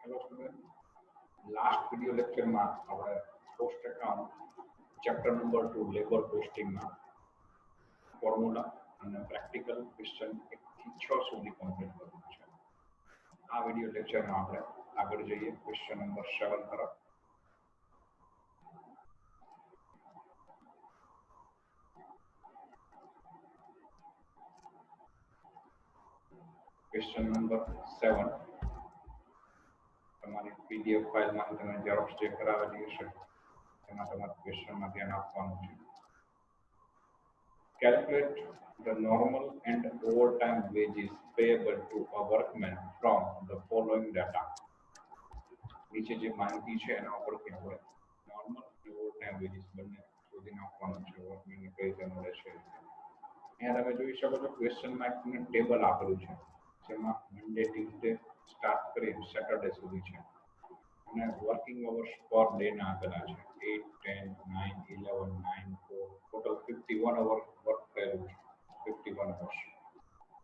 Hello student, last video lecture में આપણે post account chapter number 2 labour posting માં formula અને પ્રેક્ટિકલ ક્વેશ્ચન 1 થી 6 સુધી કમ્પ્લીટ કર્યું છે। આ વિડિયો લેક્ચર માં આપણે આગળ જઈએ ક્વેશ્ચન નંબર 7 તરફ। क्वेश्चन नंबर 7 તમારી પીડીએફ ફાઇલમાં તમે ઝેરોક્સ ચેક કરાવેલી હશે એમાં તમારે ક્વેશ્ચનમાં ધ્યાન આપવાનું છે। Calculate the normal and overtime wages payable to a workman from the following data। નીચે જે માહિતી છે એના ઉપરથી આપણે નોર્મલ અને ઓવરટાઈમ વેજીસ બંને શોધી નાખવાનું છે। વર્કમેનને કઈ રીતે મળે છે અહીંયા તમે જોઈ શકો છો ક્વેશ્ચનમાં એક ટેબલ આપેલું છે જેમાં મંડે ટ્યુઝડે સ્ટાર્ટ કરી સેટરડે સુધી છે અને વર્કિંગ અવર્સ પર ડે ના આપેલા છે 8 10 9 11 9 4 ટોટલ 51 અવર વર્ક કરેલું છે 51 અવર્સ।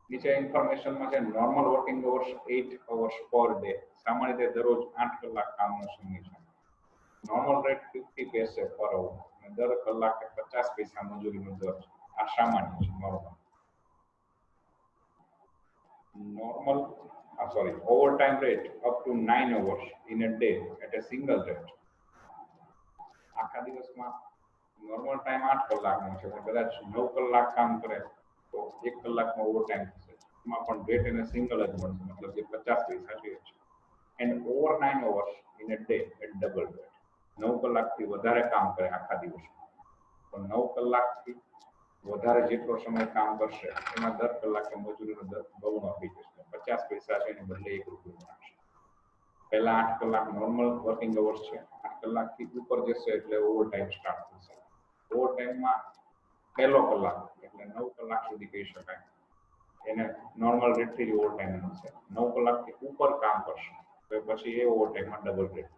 નીચે ઇન્ફોર્મેશનમાં છે normal working hours 8 hours per day, સામાન્ય રીતે દરરોજ 8 કલાક કામનો સમય છે। નોર્મલ રેટ 50 પૈસે પર અવર અને દર કલાકે 50 પૈસા મજૂરીનો દર છે। આ સામાન્ય છે normal overtime rate up to 9 hours in a day at a single rate। આખા દિવસમાં નોર્મલ ટાઈમ 8 કલાકનો છે પણ કદાચ 9 કલાક કામ કરે તો 1 કલાકમાં ઓવરટાઈમ થશે, એમાં પણ રેટ એને સિંગલ જ મળશે, મતલબ જે 50 પૈસા છે। And over 9 hours in a day at double rate। 9 કલાકથી વધારે કામ કરે આખા દિવસમાં તો 9 કલાકથી વધારે જેટલો સમય કામ કરશે એમાં દર કલાકે મજૂરીનો દર બમણો થઈ જશે। 50 પૈસા છે એને બદલે 1 રૂપિયો મળશે। પહેલા 8 કલાક નોર્મલ વર્કિંગ અવર્સ છે, 8 કલાકથી ઉપર જશે એટલે ઓવરટાઈમ સ્ટાર્ટ થશે। ઓવરટાઈમમાં પહેલો કલાક એટલે 9 કલાક સુધી કહી શકાય એને નોર્મલ રેટથી જ ઓવરટાઈમ મળશે। 9 કલાકથી ઉપર કામ કરશે તો પછી એ ઓવરટાઈમમાં ડબલ રેટ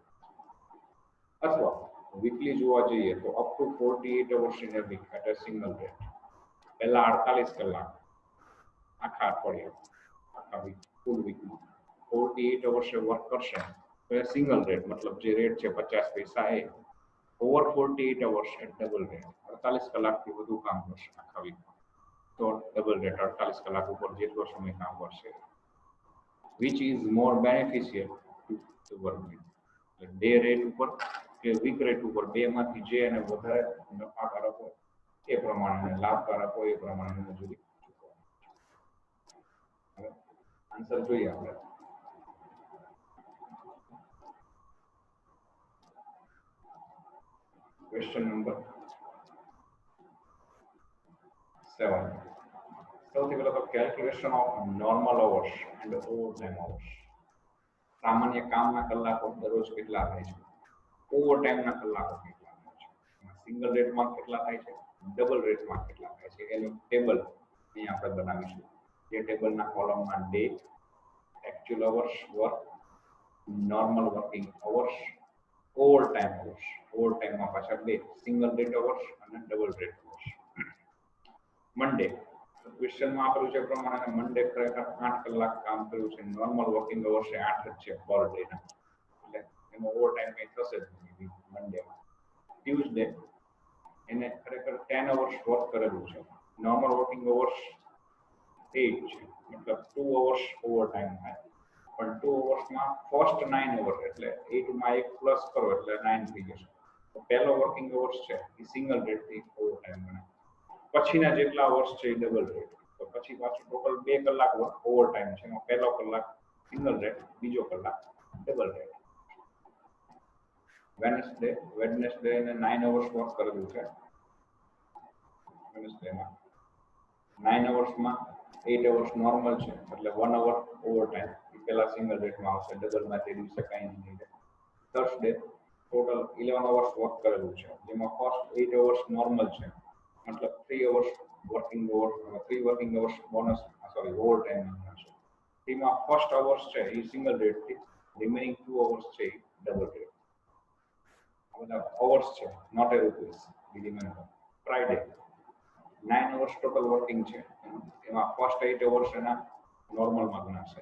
અથવા વીકલી જોવા જઈએ તો up to 48 hours in a week at a single rate। પહેલા 48 કલાક આખા અઠવાડિયા આખા વીક ફૂલ વીકમાં 48 hours વર્ક કરશે તો એ સિંગલ રેટ મતલબ જે રેટ છે 50 પૈસા a over 48 hours at double rate 48 કલાકથી વધુ કામ કરશે આખા વીકમાં તો ડબલ રેટ 48 કલાક ઉપર જેટલો સમય કામ કરશે which is more beneficial to the workman। Day rate ઉપર કે વીક રેટ ઉપર બેમાંથી જે એને વધારે નફાકારક હોય એ પ્રમાણે લાભકારક હોય એ પ્રમાણે મજૂરી ચૂકવવાની। હવે આન્સર જોઈએ આપણે। ક્વેશ્ચન નંબર 7 સૌથી પહેલા તો calculation of normal hours and overtime hours. સામાન્ય કામના કલાકો દરરોજ કેટલા થાય છે, ઓવરટાઈમના કલાકો કેટલા થાય છે, સિંગલ રેટમાં કેટલા થાય છે, ડબલ રેટમાં કેટલા થાય છે એનું ટેબલ અહીં આપણે બનાવીશું। જે ટેબલના કોલમમાં day, actual hours work, normal working hours, overtime hours, ઓવરટાઈમમાં પાછા બે સિંગલ રેટ અવર્સ અને ડબલ રેટ અવર્સ। મંડે ક્વેશ્ચનમાં આપેલું છે પ્રમાણે મંડે ખરેખર 8 કલાક કામ કર્યું છે, નોર્મલ વર્કિંગ અવર્સ 8 જ છે પર ડે ના, એટલે એનો ઓવરટાઈમ કંઈ થશે જ નહીં મંડેમાં। ટ્યુઝડે એને ખરેખર 10 અવર્સ વર્ક કરેલું છે, નોર્મલ વર્કિંગ અવર્સ 8 છે મતલબ 2 અવર્સ ઓવરટાઈમ થાય પણ 2 અવર્સમાં ફર્સ્ટ 9 અવર એટલે 8 માં 1 પ્લસ કરો એટલે 9 થઈ જશે તો પહેલો વર્કિંગ અવર્સ છે એ સિંગલ રેટથી ઓવરટાઈમ ગણાય। પછીના જેટલા અવર્સ છે એ ડબલ રેટ તો પછી પાછું ટોટલ 2 કલાક ઓવરટાઈમ છે એમાં પહેલો કલાક સિંગલ રેટ, બીજો કલાક ડબલ રેટ। વેડનેસડે એને 9 અવર્સ વર્ક કરેલું છે, વેડનેસડેમાં 9 અવર્સમાં 8 અવર્સ નોર્મલ છે એટલે 1 અવર ઓવરટાઈમ એ પહેલા સિંગલ રેટમાં આવશે, ડબલમાં તે દિવસે કાંઈ નહીં રહે। થર્સડે ટોટલ 11 અવર્સ વર્ક કરેલું છે જેમાં ફર્સ્ટ 8 અવર્સ નોર્મલ છે મતલબ 3 hours working hours bonus overtime છે, તેમાં ફર્સ્ટ અવર્સ છે એ સિંગલ રેટથી, રિમેનિંગ 2 અવર્સ છે એ ડબલ રેટ। આ બધા અવર્સ છે નોટ એ રૂપીસ બીજી મને। ફ્રાઈડે 9 અવર્સ ટોટલ વર્કિંગ છે એમાં ફર્સ્ટ 8 અવર્સ એના નોર્મલમાં ગણાશે,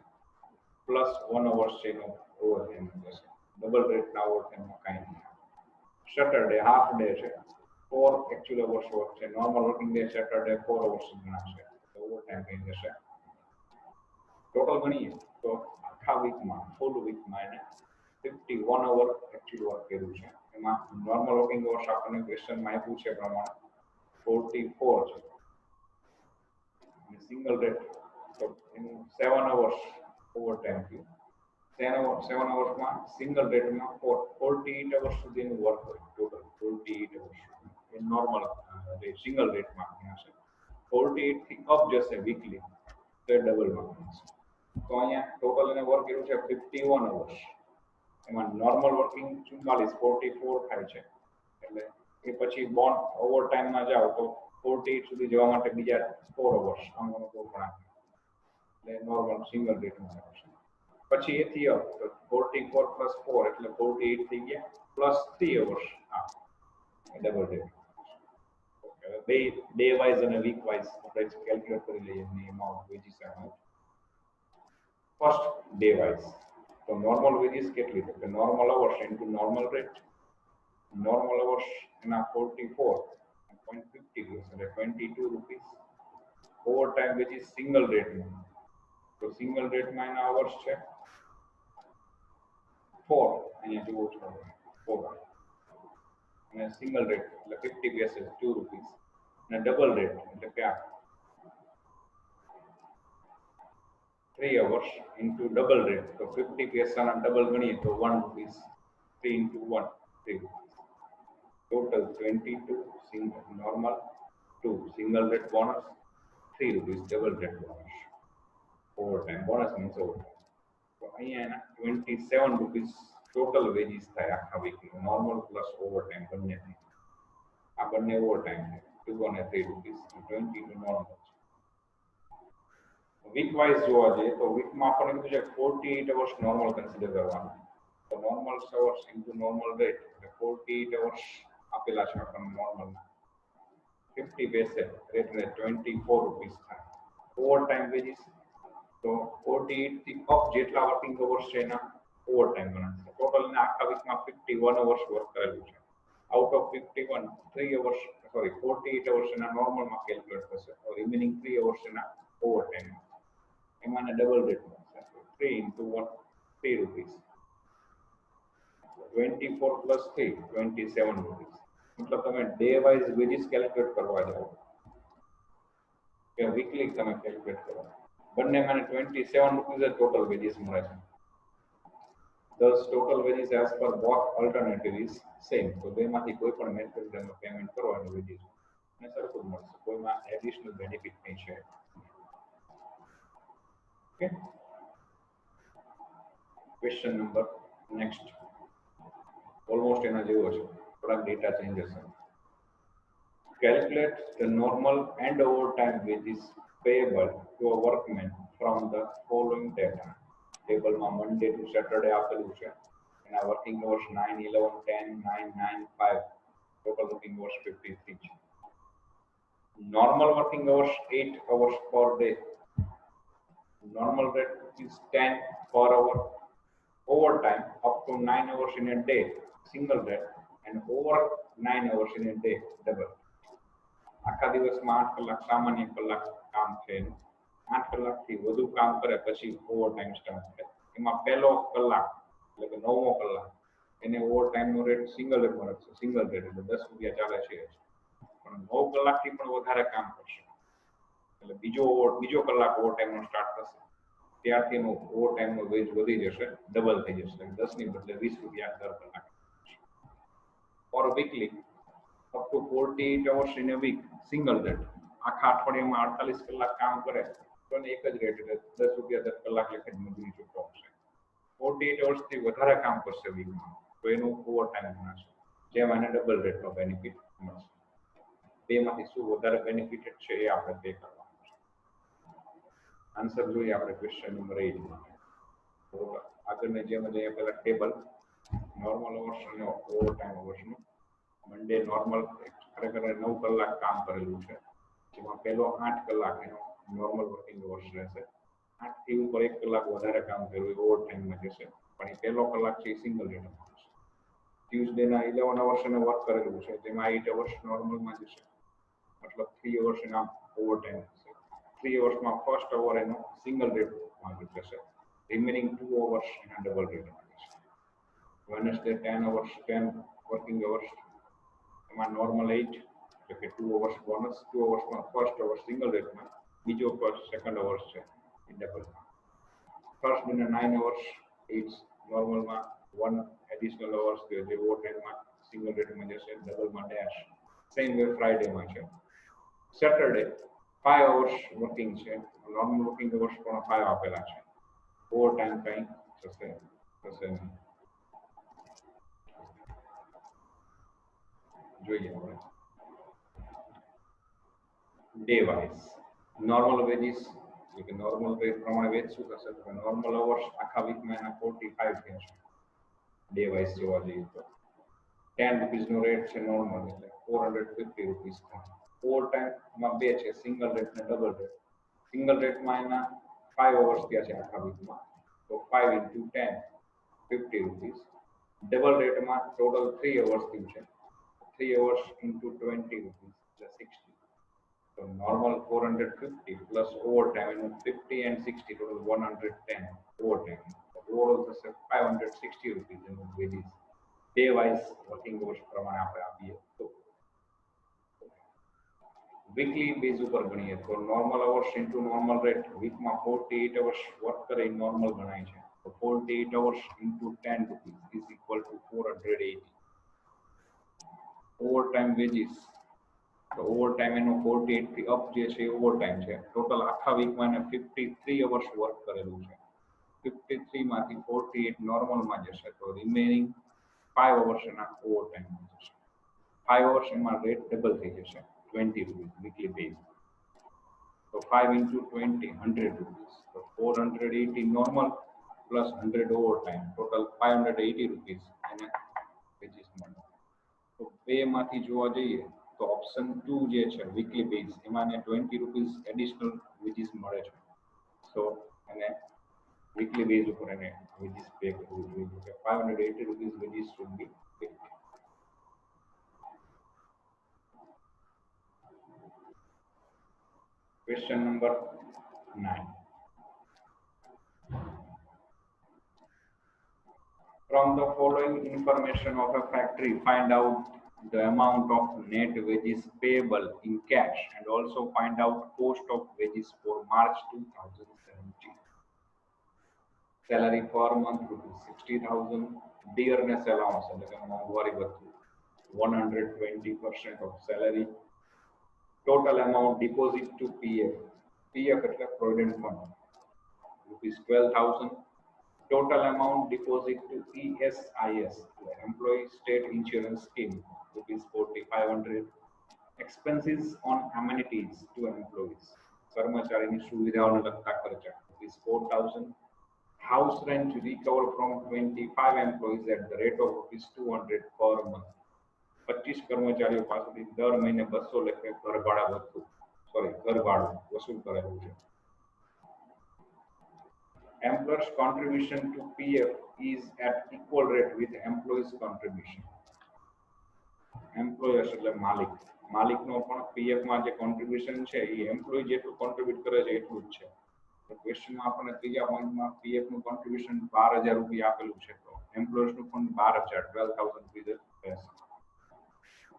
પ્લસ 1 અવર્સ છે એનો ઓવરટાઈમ જશે. ડબલ રેટના ઓવરટાઈમમાં કાંઈ નહીં. સેટરડે હાફ ડે છે, 4 એકચ્યુઅલ અવર્સ વર્ક છે. Normal working day Saturday 4 hours ગણાશે, તો ઓવરટાઈમ થઈ જશે. ટોટલ ગણીએ તો આખા વીકમાં ફૂલ વીકમાં એને 51 અવર એકચ્યુઅલ વર્ક કર્યું છે. એમાં નોર્મલ વર્કિંગ અવર્સ આપણને ક્વેશ્ચનમાં આપ્યું છે પ્રમાણે 44 છે, અને સિંગલ રેટ તો એનું 7 અવર્સ ઓવરટાઈમ થયું. 7 અવર્સમાં સિંગલ રેટમાં 48 અવર્સ સુધીનું વર્ક હોય ટોટલ. 48 અવર્સ એ નોર્મલ સિંગલ રેટમાં ગણાશે. 48 થી અપ જશે વીકલી તો એ ડબલમાં ગણાશે. તો અહીંયા ટોટલ એને વર્ક કર્યું છે 51 અવર્સ. એમાં નોર્મલ વર્કિંગ 44 થાય છે, એટલે એ પછી બોન્ડ ઓવરટાઈમમાં જાઓ તો 48 સુધી જવા માટે બીજા 4 અવર્સ આમ ગણો તો પણ એટલે નોર્મલ સિંગલ રેટમાં આવશે. પછી એથી અપ તો 44 પ્લસ 4 એટલે 48 થઈ ગયા, પ્લસ 3 અવર્સ આ ડબલ રેટ. બે ડે વાઇઝ અને વીક વાઇઝ આપણે કેલ્ક્યુલેટ કરી લઈએ એની amount wages amount. First day wise તો નોર્મલ વેજીસ કેટલી તો કે normal hours into normal rate. Normal hours એના 44.50 એટલે 22 રૂપીસ. ઓવરટાઈમ વેજીસ સિંગલ રેટમાં તો સિંગલ રેટમાં એના અવર્સ છે 4, અહીંયા જુઓ છો 4, અને સિંગલ રેટ એટલે 50 પૈસે 2 રૂપીસ, અને ડબલ રેટ એટલે કે 3 અવર્સ ઇન્ટુ ડબલ રેટ તો 50 પૈસાના ડબલ ગણીએ તો 1 rupees. 3 into 1 3 rupees. Total 22 single normal, 2 single rate bonus, 3 rupees double rate bonus. Overtime bonus means overtime. તો અહીંયા એના 27 રૂપીસ ટોટલ વેજીસ થાય આખા વીકનું, નોર્મલ પ્લસ ઓવરટાઈમ બંનેથી. આ બંને ઓવરટાઈમ છે 2 અને 3 રૂપીસ. 22 નોર્મલ છે. વીક વાઇઝ જોવા જઈએ તો વીકમાં આપણને કીધું છે 48 અવર્સ નોર્મલ કન્સિડર કરવાનું. તો normal hours into normal rate એટલે 48 અવર્સ આપેલા છે આપણને નોર્મલના. 50 પૈસે રેટને 24 રૂપીસ થાય. ઓવરટાઈમ વેજીસ તો 48 થી અપ જેટલા વર્કિંગ અવર્સ છે એના ઓવરટાઈમ ગણાશે. ટોટલ ને આખા વીકમાં 51 અવર્સ વર્ક કરેલું છે. આઉટ ઓફ 51 3 અવર્સ 48 અવર્સ એના નોર્મલમાં કેલ્ક્યુલેટ થશે, રિમેનિંગ 3 અવર્સ એના ઓવરટાઈમમાં. એમાં ડબલ રેટ મળશે 3 ઇન્ટુ 1 3 રૂપીસ. 24 plus 3 27 rupees. મતલબ તમે ડે વાઇઝ વેજીસ કેલ્ક્યુલેટ કરવા જાઓ કે વીકલી તમે કેલ્ક્યુલેટ કરો, બંનેમાં 27 રૂપીસ જ ટોટલ વેજીસ મળે છે. Thus total wages as per both alternative is same. તો બેમાંથી કોઈ પણ મેથડ તમે પેમેન્ટ કરો અને વેજીસ ને સરખું મળશે, કોઈમાં એડિશનલ બેનિફિટ નહીં છે. Okay, question number next almost એના જેવો છે, થોડાક ડેટા ચેન્જીસ છે. Calculate the normal and overtime wages payable to a workman from the following data. ટેબલમાં મંડે ટુ સેટરડે આપેલું છે, એના working hours 9, 11, 10, 9, 9, 5, total working hours 53 છે. Normal working hours 8 hours per day. Normal rate is 10 per hour. Overtime up to 9 hours in a day, single rate, and over 9 hours in a day, double. આખા દિવસમાં 8 કલાક સામાન્ય કલાક કામ છે, 8 કલાકથી વધુ કામ કરે પછી ઓવરટાઈમ સ્ટાર્ટ થાય. એમાં પહેલો કલાક એટલે કે 9મો કલાક એને ઓવરટાઈમનો રેટ સિંગલ રેટ મળે છે, સિંગલ રેટ એટલે 10 રૂપિયા ચાલે છે. પણ 9 કલાકથી પણ વધારે કામ કરશે એટલે બીજો કલાક ઓવરટાઈમનો સ્ટાર્ટ થશે, ત્યારથી એનો ઓવરટાઈમનો વેજ વધી જશે, ડબલ થઈ જશે, 10 ની બદલે 20 રૂપિયા દર કલાક. Or weekly up to 48 hours in a week, single rate. આખા અઠવાડિયામાં 48 કલાક કામ કરે તો એને એક જ રેટ એટલે 10 રૂપિયા દર કલાક લેખે મજૂરી ચૂકવશે. 48 hours થી વધારે કામ કરશે વીકમાં તો એનું ઓવરટાઈમ ગણાશે, જેમાં એને ડબલ રેટનો બેનિફિટ મળશે. બેમાંથી શું વધારે બેનિફિટેડ છે એ આપણે પે કરવાનું છે. આન્સર જોઈએ આપણે ક્વેશ્ચન નંબર 8 માં. બરોબર, આગળની જેમ જ અહીંયા પહેલા ટેબલ નોર્મલ અવર્સ અને ઓવરટાઈમ અવર્સનું. મંડે નોર્મલ ખરેખર 9 કલાક કામ કરેલું છે, જેમાં પહેલો 8 કલાક એનો નોર્મલ વર્કિંગ અવર્સ રહેશે, 8 થી ઉપર 1 કલાક વધારે કામ કર્યું ઓવર ટાઈમમાં જશે, પણ એ પહેલો કલાક છે એ સિંગલ રેટમાં જશે. ટ્યુઝડેના 11 અવર્સ એને વર્ક કરેલું છે, તેમાં 8 અવર્સ નોર્મલમાં જશે, મતલબ 3 અવર્સ એના ઓવર ટાઈમ થશે. 3 અવર્સમાં ફર્સ્ટ અવર એનો સિંગલ રેટમાં જશે, રિમેનિંગ 2 અવર્સ એના ડબલ રેટમાં જશે. વેનસડે 10 અવર્સ 10 વર્કિંગ અવર્સ, એમાં નોર્મલ 8 એટલે કે 2 અવર્સ બોનસ. 2 અવર્સમાં ફર્સ્ટ અવર સિંગલ રેટમાં, બીજો ફર્સ્ટ સેકન્ડ અવર્સ છે એ ડબલમાં. ફર્સ્ટ ડેના 9 અવર્સ ઇટ્સ નોર્મલમાં, 1 એડિશનલ અવર્સ કે જે ઓવર ટાઈમમાં સિંગલ રેટમાં જશે, ડબલમાં ડેશ. સેમ વે ફ્રાઈડેમાં છે. સેટરડે 5 અવર્સ વર્કિંગ છે, નોર્મલ વર્કિંગ અવર્સ પણ 5 આપેલા છે, ઓવર ટાઈમ કંઈ થશે નહીં. જોઈએ આપણે ડે વાઇઝ નોર્મલ વેજીસ, એટલે કે નોર્મલ રેટ પ્રમાણે વેજ શું થશે, તો નોર્મલ અવર્સ આખા વીકમાં એના 45 થયા છે. ડે વાઇઝ જોવા જઈએ તો 10 રૂપીસનો રેટ છે નોર્મલ, એટલે 450 રૂપીસ થાય. ઓવર ટાઈમમાં બે છે, સિંગલ રેટ ને ડબલ રેટ. સિંગલ રેટમાં એના 5 અવર્સ થયા છે આખા વીકમાં, તો 5 × 10 50 રૂપીસ. ડબલ રેટમાં ટોટલ 3 અવર્સ થયું છે, 3 અવર્સ × 20 રૂપીસ એટલે 60. So normal 450 plus overtime, 50 and 60 total 110 overtime. Overall થશે 560 rupees in wages. Day wise working hours પ્રમાણે આપણે આપીએ તો વીકલી બેઝ ઉપર ગણીએ તો normal hours into normal rate, વીકમાં 48 અવર્સ વર્ક કરે નોર્મલ ગણાય છે, તો 48 hours into 10 rupees is equal to 480. Overtime veggies, તો ઓવર ટાઈમ એનો 48 થી અપ જે છે ઓવર ટાઈમ છે, ટોટલ આખા વીકમાં એને 53 અવર્સ વર્ક કરેલું છે. 53 માંથી 48 નોર્મલમાં જશે, તો રિમેનિંગ 5 અવર્સ એના ઓવર ટાઈમમાં જશે. 5 અવર્સ એમાં રેટ ડબલ થઈ જશે, 20 રૂપીસ વીકલી બેઝ. તો 5 × 20 100 રૂપીસ, તો 480 normal plus 100 over time, total 580 rupees એને વેજીસ મળે. તો બે માંથી જોવા જઈએ તો ઓપ્શન 2 જે છે વીકલી બેઝ, એમાં એને 20 રૂપીસ એડિશનલ વેજીસ મળે છે, તો એને વીકલી બેઝ ઉપર એને વેજીસ પે કરવું જોઈએ. 580 rupees veggies should be pad. Question number 9. From the following information of a factory, find out the amount of net wages payable in cash and also find out cost of wages for March 2017. Salary per month ₹60,000. Dearness allowance, મોંઘવારી ભથ્થું 120% of salary. Total amount deposit to PF. PF એટલે Provident Fund, ₹12,000. Total amount deposit to ESIS, Employee State Insurance Scheme, ₹4,500. Expenses on amenities to employees, કર્મચારીની સુવિધાઓને લગતા ખર્ચા, ₹4,000. House rent recover from 25 employees at the rate of ₹200 per month. 25 કર્મચારીઓ પાસેથી દર મહિને 200 લેખે ઘર ભાડું વસૂલ કરેલું છે. Employer's contribution to PF is at equal rate with employees' contribution. Employers એટલે માલિકનો પણ PF માં જે કોન્ટ્રીબ્યુશન છે એ એમ્પ્લોય જેટલું કોન્ટ્રીબ્યુટ કરે છે એટલું જ છે. તો ક્વેશ્ચનમાં આપણને ત્રીજા પોઈન્ટમાં PF નું કોન્ટ્રીબ્યુશન 12,000 રૂપિયા આપેલું છે, તો એમ્પ્લોયર્સ નું ફંડ 12,000 રૂપિયા રહેશે.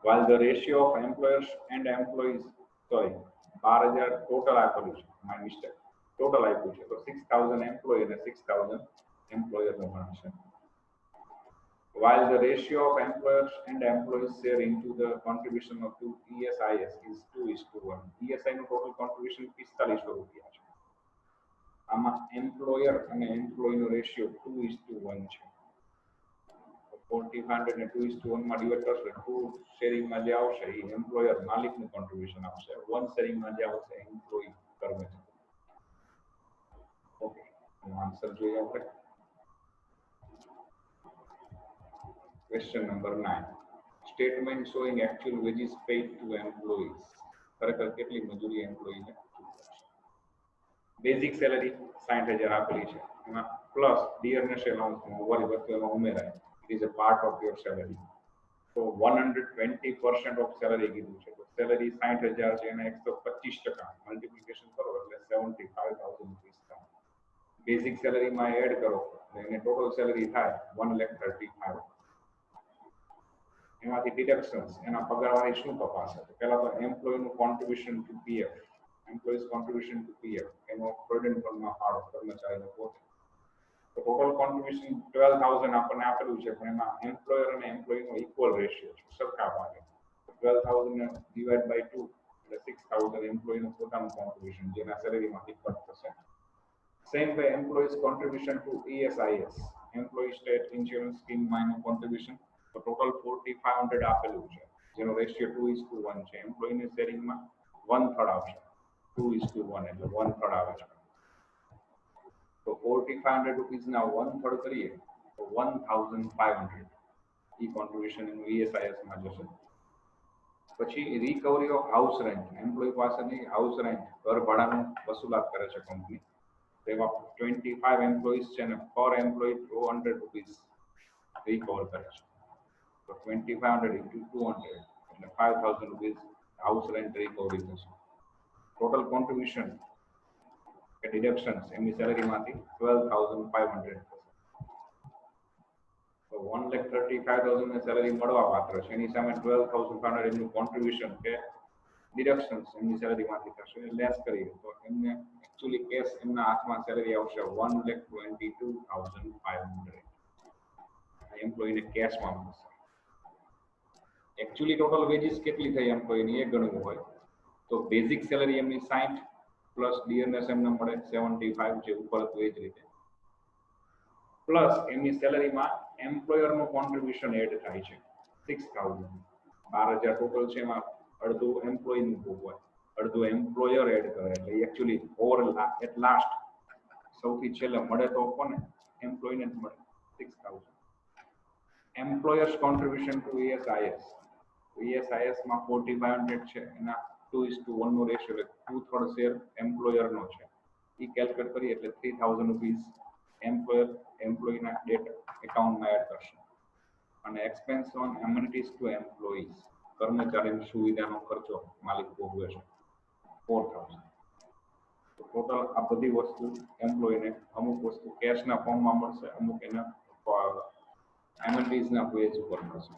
While the ratio of employers and employees, 12,000 total આપેલું છે, માય મિસ્ટેક, ટોટલ આપ્યું છે, તો 6,000 એમ્પ્લોય અને 6,000 એમ્પ્લોયર નું ગણશે. While the ratio of employers and employees share into the contribution of to ESIS is 2:1. ESI નું total contribution 4500 રૂપિયા છે. આમાં એમ્પ્લોયર અને એમ્પ્લોયી નો રેશિયો 2:1 છે. 4500 ને 2:1 માં ડિવાઇડ કરશો, 2 શેરિંગ માં જે આવશે એ એમ્પ્લોયર માલિકનું કોન્ટ્રીબ્યુશન આવશે, 1 શેરિંગ માં જે આવશે એમ્પ્લોયી કર્મચારી. ઓકે, આન્સર જોઈએ આપણે. Question number 9. Statement showing actual wages paid to employees. ખરેખર કેટલી મજૂરી એમ્પ્લોયી ને ચૂકવશે. બેઝિક સેલેરી 60,000 આપેલી છે, એમાં પ્લસ ડિયરનેસ એલાઉન્સમાં વળી વસ્તુ એમાં ઉમેરાય, it is a part of your salary. તો 120% ઓફ સેલેરી કીધું છે, તો સેલેરી 60,000 છે એના 125% મલ્ટિપ્લિકેશન કરો એટલે 75,000 રૂપીસ થાય. બેઝિક સેલેરીમાં એડ કરો એટલે એને ટોટલ સેલેરી થાય 1,35,000. એમાંથી ડિડક્શન્સ એના પગારવાળી શું કપાશે? તો પહેલા તો એમ્પ્લોયનું contribution to PF, employees contribution to PF એનો પ્રોવિડન્ટ ફંડમાં ફાળો કર્મચારીનો પોતે. તો ટોટલ કોન્ટ્રીબ્યુશન 12,000 આપણને આપેલું છે, પણ એમાં એમ્પ્લોયર અને એમ્પ્લોયનો ઇક્વલ રેશિયો છે, સરખા ભાગે. 12,000 ને ડિવાઇડ બાય 2 એટલે 6,000 એમ્પ્લોયનું પોતાનું કોન્ટ્રીબ્યુશન જેના સેલેરીમાંથી કટ થશે. Same way employees contribution to ESIS, employee state insurance સ્કીમમાં એનું કોન્ટ્રીબ્યુશન તો ટોટલ 4,500 આપેલું છે, જેનો રેશિયો 2:1 છે. એમ્પ્લોયની શેરિંગમાં 1/3 આવશે, 2:1 એટલે 1/3 આવે છે. તો 4,500 રૂપીસના 1/3 કરીએ તો 1,500 ઈ કોન્ટ્રીબ્યુશન એનું ESIS માં જશે. પછી recovery of house rent, employ પાસેથી હાઉસ રેન્ટ ઘર ભાડાનું વસૂલાત કરે છે કંપની. તેમાં 25 એમ્પ્લોઈઝ છે ને પર એમ્પ્લોય 200 રૂપીસ રિકવર કરે છે. તો 2,500 into 200 એટલે 5,000 રૂપીસ હાઉસ રેન્ટ રિકવરી થશે. ટોટલ કોન્ટ્રીબ્યુશન કે ડિડક્શન્સ એમની સેલેરીમાંથી 12,500 થશે. તો 1,35,000 ની સેલેરી મળવા પાત્ર છે, એની સામે 12,500 એમનું કોન્ટ્રીબ્યુશન કે ડિડક્શન્સ એમની સેલેરીમાંથી થશે. લેસ કરીએ તો એમને એકચ્યુઅલી કેશ એમના હાથમાં સેલેરી આવશે 1,22,500 એમ્પ્લોયીને કેશમાં મળશે. એકચ્યુઅલી ટોટલ વેજીસ કેટલી થઈ એમ્પ્લોયીની એ ગણવું હોય તો બેઝિક સેલેરી એમની 60 પ્લસ ડીએનએસ એમને મળે 75 જે ઉપર હતું એ જ રીતે, પ્લસ એમની સેલેરીમાં એમ્પ્લોયરનું કોન્ટ્રીબ્યુશન એડ થાય છે 6,000. 12,000 ટોટલ છે, એમાં અડધું એમ્પ્લોયનું હોય, અડધું એમ્પ્લોયર એડ કરે એટલે એકચ્યુઅલી ઓવર એટ લાસ્ટ સૌથી છેલ્લે મળે તો કોને? એમ્પ્લોયને જ મળે 6,000. Employers contribution to ESIS, ESIS માં 4,500 છે, એના 2:1 નો રેશિયો એટલે 2/3 શેર એમ્પ્લોયરનો છે. એ કેલ્ક્યુલેટ કરીએ એટલે 3,000 રૂપીસ એમ્પ્લોયર એમ્પ્લોયીના ડેટ એકાઉન્ટમાં એડ કરશે. અને expense on amenities to employees, કર્મચારીની સુવિધાનો ખર્ચો માલિક ભોગવે છે 4,000. તો ટોટલ આ બધી વસ્તુ એમ્પ્લોયીને અમુક વસ્તુ કેશના ફોર્મમાં મળશે, અમુક એના એમ્યુનિટીઝના વેજ ઉપર મળશે.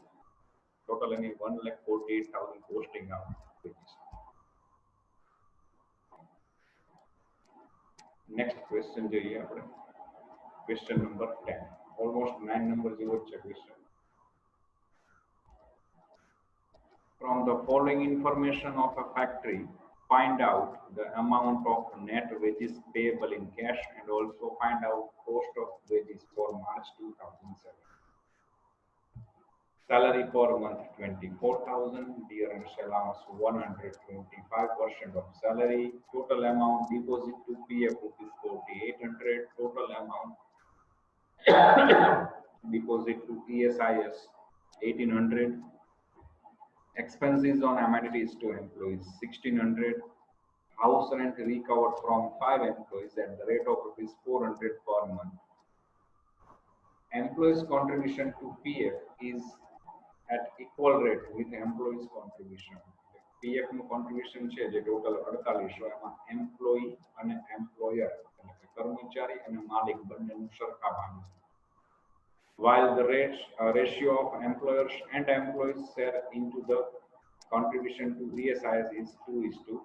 ટોટલ એની 1,48,000 કોસ્ટિંગ આવે. નેક્સ્ટ ક્વેશ્ચન જોઈએ આપણે, ક્વેશ્ચન નંબર 10, ઓલમોસ્ટ 9 નંબર જેવો જ છે question. From the following information of a factory, find out the amount of net wages payable in cash and also find out cost of wages for March 2007. Salary per month 24,000, dearness allowance 125% of salary, total amount deposit to PF rupees 4,800, total amount deposit to ESIS 1,800, expenses on amenities to employees 1,600, house rent recovered from 5 employees at the rate of rupees 400 per month. Employees contribution to PF is at equal rate with employees contribution. PF નું contribution છે જે total 4800, એમાં employee અને employer એટલે કે કર્મચારી અને માલિક બંનેનું સરખા ભાગ. While the ratio of employers and employees share into the contribution to ESIS is 2:1.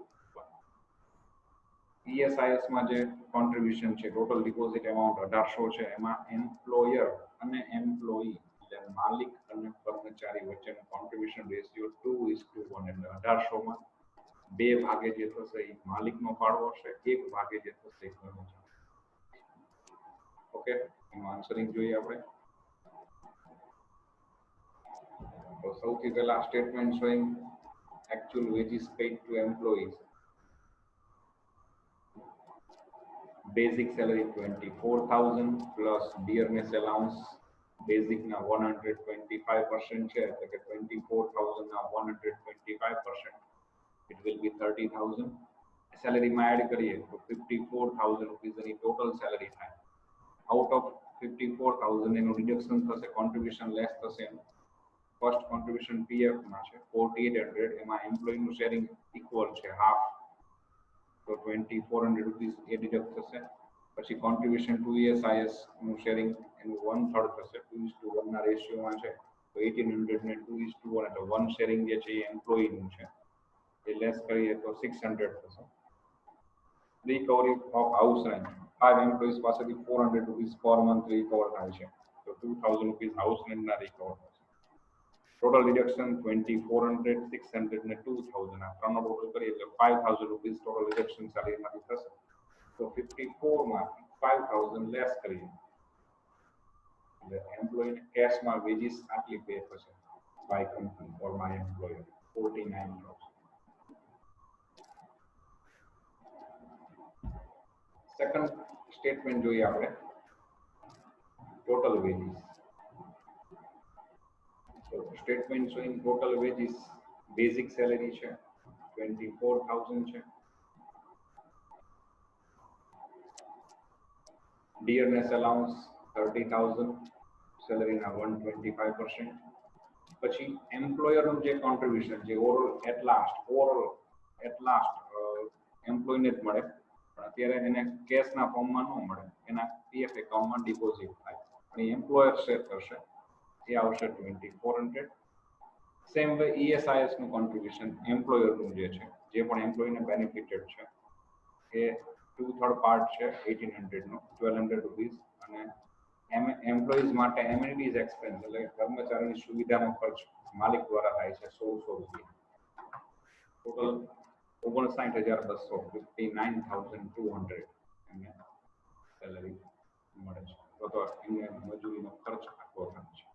ESIS માં જે કોન્ટ્રીબ્યુશન છે ટોટલ ડિપોઝિટ એમાઉન્ટ 1,800 છે, એમાં એમ્પ્લોયર અને એમ્પ્લોયી એટલે માલિક અને કર્મચારી વચ્ચેનો કોન્ટ્રીબ્યુશન રેશિયો 2:1 એટલે 1,800 માં 2 ભાગે જે થશે એ માલિકનો ફાળો હશે, 1 ભાગે જે થશે એ કર્મચારી. ઓકે, એનું આન્સરિંગ જોઈએ આપણે. તો સૌથી પહેલા statement showing actual wages paid to employees. Basic salary 24,000 plus dearness allowance basic ના 125% છે એટલે કે 24,000 ના 125% it will be 30,000. સેલેરીમાં એડ કરીએ તો 54,000 રૂપીસ એની ટોટલ સેલેરી થાય. આઉટ ઓફ 54,000 એનું ડિડક્શન થશે, કોન્ટ્રીબ્યુશન લેસ થશે. ફર્સ્ટ કોન્ટ્રીબ્યુશન પીએફ માં છે 4800, એમાં એમ્પ્લોયીનું શેરિંગ ઇક્વલ છે હાફ, તો 2400 રૂપીસ એ ડિડક્ટ થશે. પછી કોન્ટ્રીબ્યુશન ટુ ESIS નું શેરિંગ એનું 1/3 થશે, 2:1 ના રેશિયોમાં છે, તો 1800 ને 2:1 એટલે 1 શેરિંગ જે છે એ એમ્પ્લોયીનું છે, એ લેસ કરીએ તો 600 થશે. Recovery of house rent, 5 employees પાસેથી 400 રૂપીસ પર મંથ રિકવર થાય છે, તો 2000 રૂપીસ હાઉસ રેન્ટના રિકવર થશે. ટોટલ ડિડક્શન 2400, 600 ને 2000, આ ત્રણનો ટોટલ કરીએ એટલે 5000 રૂપીસ ટોટલ ડિડક્શન સેલેરીમાંથી થશે. તો 54 માંથી 5000 લેસ કરીએ એટલે એમ્પ્લોયીને કેશમાં વેજીસ આટલી પે થશે by company or by employer 49,000. Second statement જોઈએ આપણે, ટોટલ વેજીસ. તો statement showing total wages, basic salary છે 24,000 છે, ડિયરનેસ અલાઉન્સ 30,000, સેલેરીના 125%. પછી એમ્પ્લોયરનું જે કોન્ટ્રીબ્યુશન જે ઓવરઓલ એટ લાસ્ટ એમ્પ્લોયને જ મળે, પણ અત્યારે એને કેશના ફોર્મમાં ન મળે, એના પીએફ એકાઉન્ટમાં ડિપોઝિટ થાય અને એમ્પ્લોયર શેર કરશે, એ આવશે 2400. સેમ વે ESIS નું કોન્ટ્રીબ્યુશન એમ્પ્લોયરનું જે છે, જે પણ એમ્પ્લોયને બેનિફિટેડ છે, એ 2/3 પાર્ટ છે 1800 નો 1200 રૂપીસ, અને એમ્પ્લોઈઝ માટે એમિનિટીઝ એક્સપેન્સ એટલે કર્મચારીની સુવિધાનો ખર્ચ માલિક દ્વારા થાય છે 1,600 રૂપિયા. ટોટલ 59,200, 59,200 એમને સેલરી મળે છે, તો એને મજૂરીનો ખર્ચ આટલો થાય છે.